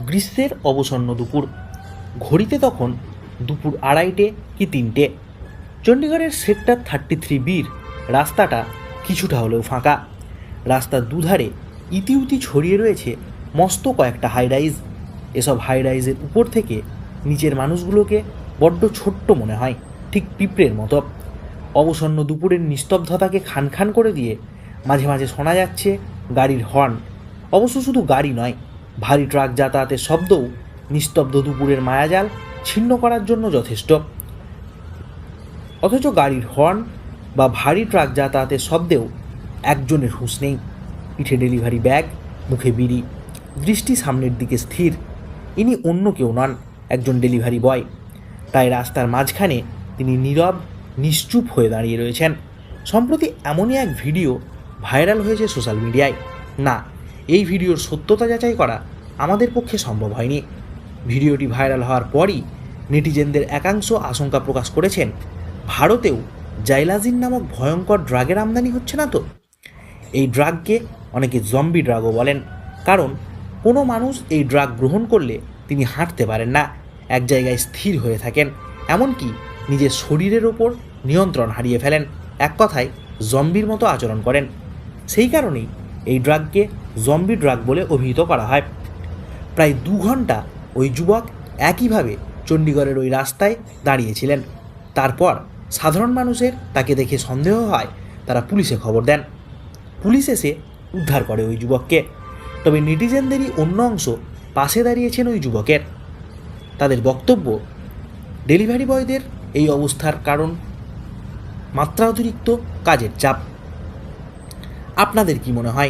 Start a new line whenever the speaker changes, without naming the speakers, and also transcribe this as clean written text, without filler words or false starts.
গ্রীষ্মের অবসন্ন দুপুর, ঘড়িতে তখন দুপুর 2:30 কি 3টে। চণ্ডীগড়ের সেক্টর 33B রাস্তাটা কিছুটা হলেও ফাঁকা। রাস্তার দুধারে ইতিউতি ছড়িয়ে রয়েছে মস্ত কয়েকটা হাইরাইজ। এসব হাইরাইজের উপর থেকে নিচের মানুষগুলোকে বড্ড ছোট্ট মনে হয়, ঠিক পিঁপড়ের মতো। অবসন্ন দুপুরের নিস্তব্ধতাকে খান খান করে দিয়ে মাঝে মাঝে শোনা যাচ্ছে গাড়ির হর্ন। অবশ্য শুধু গাড়ি নয়, ভারী ট্রাক যাতায়াতের শব্দও নিস্তব্ধ দুপুরের মায়াজাল ছিন্ন করার জন্য যথেষ্ট। অথচ গাড়ির হর্ন বা ভারী ট্রাক যাতায়াতের শব্দেও একজনের হুঁশ নেই। পিঠে ডেলিভারি ব্যাগ, মুখে বিড়ি, দৃষ্টি সামনের দিকে স্থির। ইনি অন্য কেউ নন, একজন ডেলিভারি বয়। তাই রাস্তার মাঝখানে তিনি নীরব, নিশ্চুপ হয়ে দাঁড়িয়ে রয়েছেন। সম্প্রতি এমনই এক ভিডিও ভাইরাল হয়েছে সোশ্যাল মিডিয়ায়। না, এই ভিডিওর সত্যতা যাচাই করা আমাদের পক্ষে সম্ভব হয়নি। ভিডিওটি ভাইরাল হওয়ার পরই নেটিজেনদের একাংশ আশঙ্কা প্রকাশ করেছেন, ভারতেও জাইলাজিন নামক ভয়ঙ্কর ড্রাগের আমদানি হচ্ছে না তো? এই ড্রাগকে অনেকে জম্বি ড্রাগও বলেন, কারণ কোনো মানুষ এই ড্রাগ গ্রহণ করলে তিনি হাঁটতে পারেন না, এক জায়গায় স্থির হয়ে থাকেন, এমনকি নিজের শরীরের ওপর নিয়ন্ত্রণ হারিয়ে ফেলেন। এক কথায় জম্বির মতো আচরণ করেন। সেই কারণেই এই ড্রাগকে জম্বি ড্রাগ বলে অভিহিত করা হয়। প্রায় 2 ঘন্টা ওই যুবক একইভাবে চণ্ডীগড়ের ওই রাস্তায় দাঁড়িয়েছিলেন। তারপর সাধারণ মানুষের তাকে দেখে সন্দেহ হয়, তারা পুলিশে খবর দেন। পুলিশ এসে উদ্ধার করে ওই যুবককে। তবে নেটিজেনদেরই অন্য অংশ পাশে দাঁড়িয়েছেন ওই যুবকের। তাদের বক্তব্য, ডেলিভারি বয়দের এই অবস্থার কারণ মাত্রা অতিরিক্ত কাজের চাপ। আপনাদের কি মনে হয়?